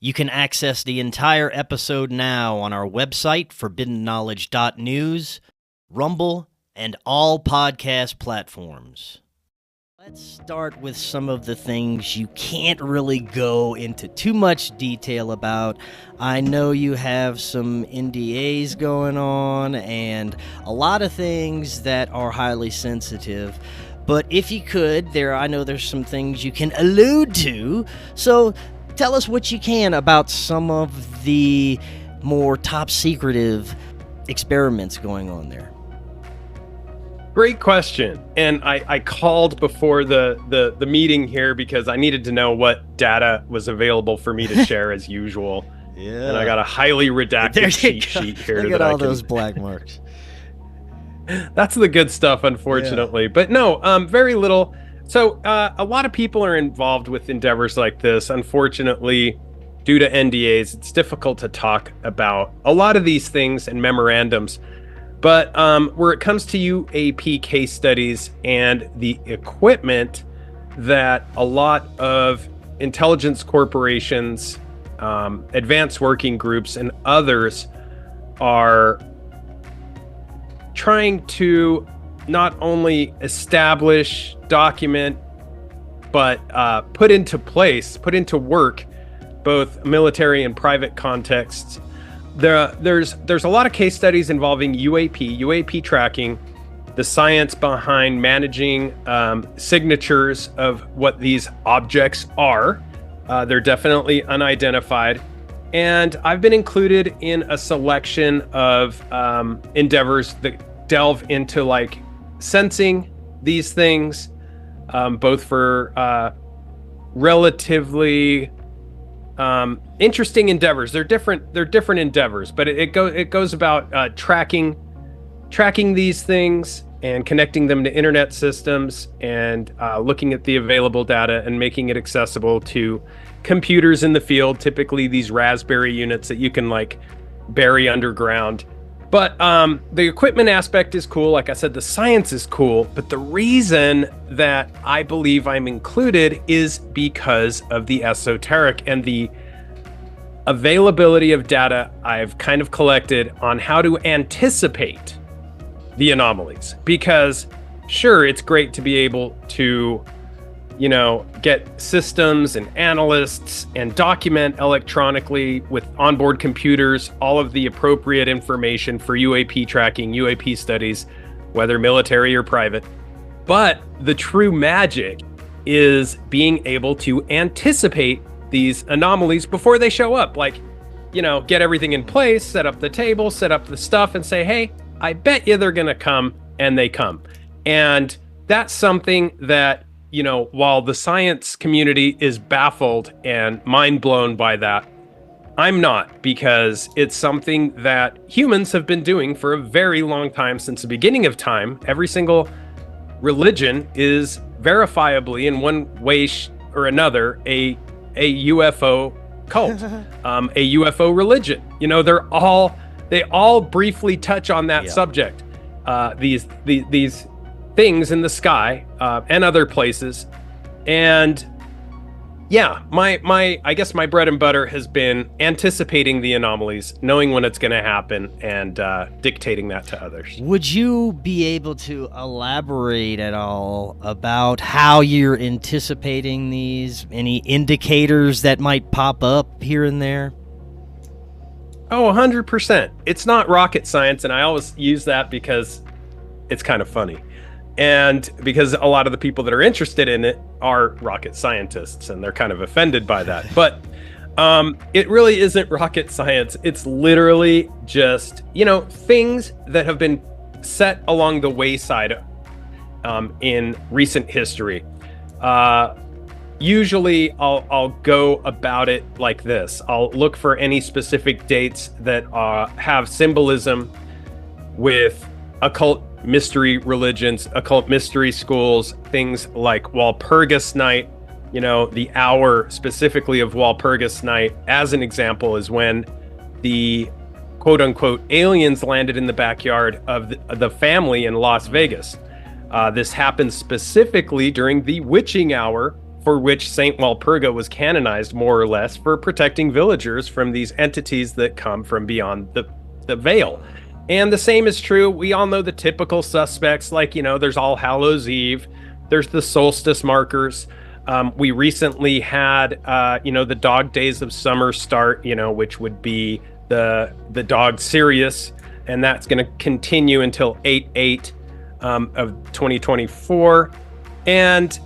You can access the entire episode now on our website, forbiddenknowledge.news, Rumble, and all podcast platforms. Let's start with some of the things you can't really go into too much detail about. I know you have some NDAs going on and a lot of things that are highly sensitive. But if you could, I know there's some things you can allude to. So tell us what you can about some of the more top secretive experiments going on there. Great question. And I called before the meeting here because I needed to know what data was available for me to share as usual. Yeah. And I got a highly redacted cheat sheet here. Look at all those black marks. That's the good stuff, unfortunately. Yeah. But no, very little. So a lot of people are involved with endeavors like this. Unfortunately, due to NDAs, it's difficult to talk about a lot of these things and memorandums. But where it comes to UAP case studies and the equipment that a lot of intelligence corporations, advanced working groups, and others are trying to not only establish, document, but put into work, both military and private contexts. There's a lot of case studies involving UAP tracking, the science behind managing signatures of what these objects are. They're definitely unidentified. And I've been included in a selection of endeavors that delve into like sensing these things, both for relatively interesting endeavors. They're different endeavors, but it goes about tracking these things and connecting them to internet systems and looking at the available data and making it accessible to computers in the field, typically these Raspberry units that you can like bury underground. But the equipment aspect is cool. Like I said, the science is cool, but the reason that I believe I'm included is because of the esoteric and the availability of data I've kind of collected on how to anticipate the anomalies. Because sure, it's great to be able to, get systems and analysts and document electronically with onboard computers all of the appropriate information for UAP tracking, UAP studies, whether military or private. But the true magic is being able to anticipate these anomalies before they show up. Like, get everything in place, set up the table, set up the stuff, and say, hey, I bet you they're going to come, and they come. And that's something that, while the science community is baffled and mind blown by that, I'm not, because it's something that humans have been doing for a very long time, since the beginning of time. Every single religion is verifiably, in one way or another, a UFO cult, a UFO religion. They all briefly touch on that subject. These things in the sky and other places. And yeah, I guess my bread and butter has been anticipating the anomalies, knowing when it's going to happen, and dictating that to others. Would you be able to elaborate at all about how you're anticipating these? Any indicators that might pop up here and there? Oh, 100%. It's not rocket science, and I always use that because it's kind of funny. And because a lot of the people that are interested in it are rocket scientists, and they're kind of offended by that. But it really isn't rocket science. It's literally just, things that have been set along the wayside in recent history. Usually I'll go about it like this. I'll look for any specific dates that have symbolism with occult mystery religions, occult mystery schools, things like Walpurgis Night. The hour specifically of Walpurgis Night, as an example, is when the quote unquote aliens landed in the backyard of the family in Las Vegas. This happened specifically during the witching hour for which Saint Walpurga was canonized, more or less, for protecting villagers from these entities that come from beyond the veil. And the same is true. We all know the typical suspects, like, there's All Hallows Eve, there's the solstice markers. We recently had, the dog days of summer start, which would be the dog Sirius, and that's going to continue until 8/8 of 2024. And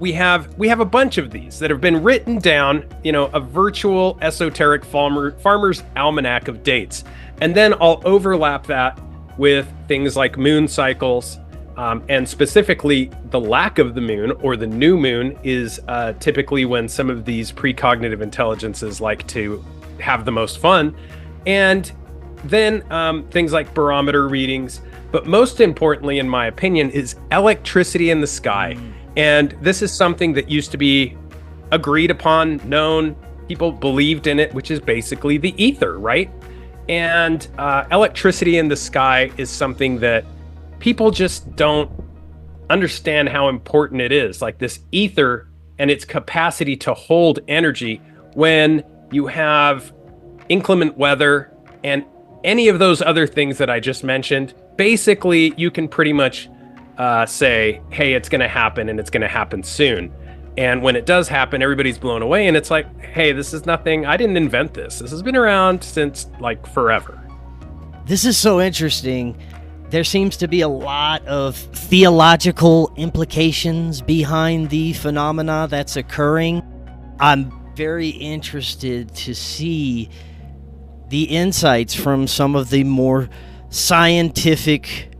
we have a bunch of these that have been written down, a virtual esoteric farmer's almanac of dates. And then I'll overlap that with things like moon cycles, and specifically the lack of the moon or the new moon is typically when some of these precognitive intelligences like to have the most fun. And then things like barometer readings. But most importantly, in my opinion, is electricity in the sky. And this is something that used to be agreed upon, known, people believed in it, which is basically the ether, right? And electricity in the sky is something that people just don't understand how important it is. Like this ether and its capacity to hold energy when you have inclement weather and any of those other things that I just mentioned. Basically, you can pretty much say, hey, it's going to happen and it's going to happen soon. And when it does happen, everybody's blown away. And it's like, hey, this is nothing. I didn't invent this. This has been around since like forever. This is so interesting. There seems to be a lot of theological implications behind the phenomena that's occurring. I'm very interested to see the insights from some of the more scientific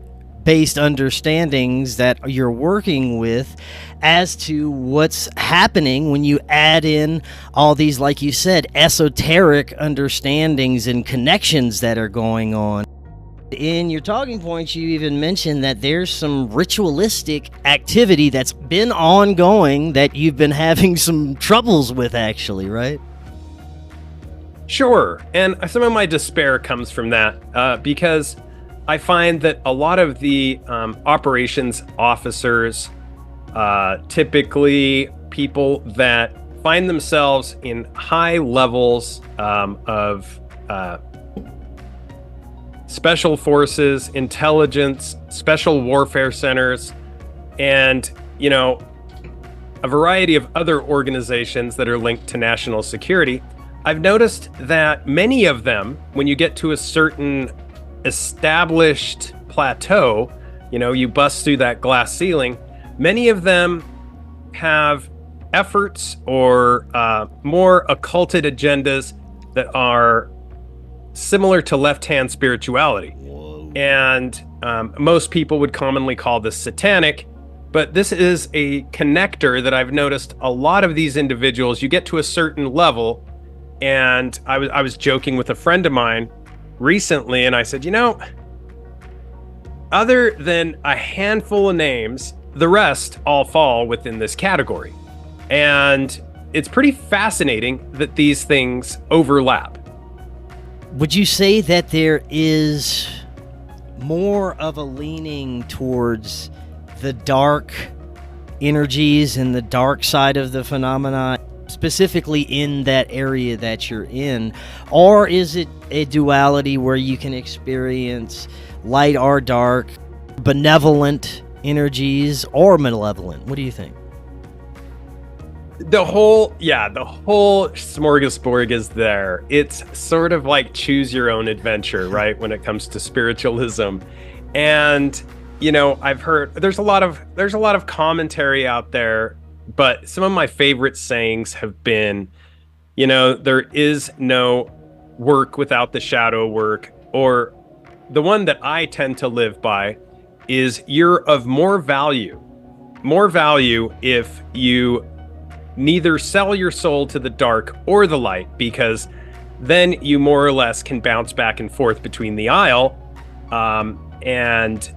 based understandings that you're working with as to what's happening when you add in all these, like you said, esoteric understandings and connections that are going on. In your talking points, you even mentioned that there's some ritualistic activity that's been ongoing that you've been having some troubles with, actually, right? Sure. And some of my despair comes from that because I find that a lot of the operations officers, typically people that find themselves in high levels of special forces, intelligence, special warfare centers, and, a variety of other organizations that are linked to national security. I've noticed that many of them, when you get to a certain established plateau, you bust through that glass ceiling, many of them have efforts or more occulted agendas that are similar to left-hand spirituality. Whoa. And most people would commonly call this satanic, but this is a connector that I've noticed a lot of these individuals, you get to a certain level, and I was joking with a friend of mine recently, and I said, other than a handful of names, the rest all fall within this category. And it's pretty fascinating that these things overlap. Would you say that there is more of a leaning towards the dark energies and the dark side of the phenomena, specifically in that area that you're in? Or is it a duality where you can experience light or dark, benevolent energies or malevolent? What do you think? The whole smorgasbord is there. It's sort of like choose your own adventure, right? When it comes to spiritualism. And, I've heard there's a lot of commentary out there, but some of my favorite sayings have been, there is no work without the shadow work, or the one that I tend to live by is you're of more value if you neither sell your soul to the dark or the light, because then you more or less can bounce back and forth between the aisle, and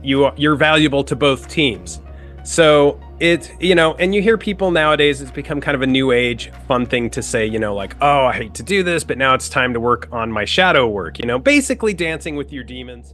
you're valuable to both teams. So it's, and you hear people nowadays, it's become kind of a new age fun thing to say, like, oh, I hate to do this, but now it's time to work on my shadow work, basically dancing with your demons.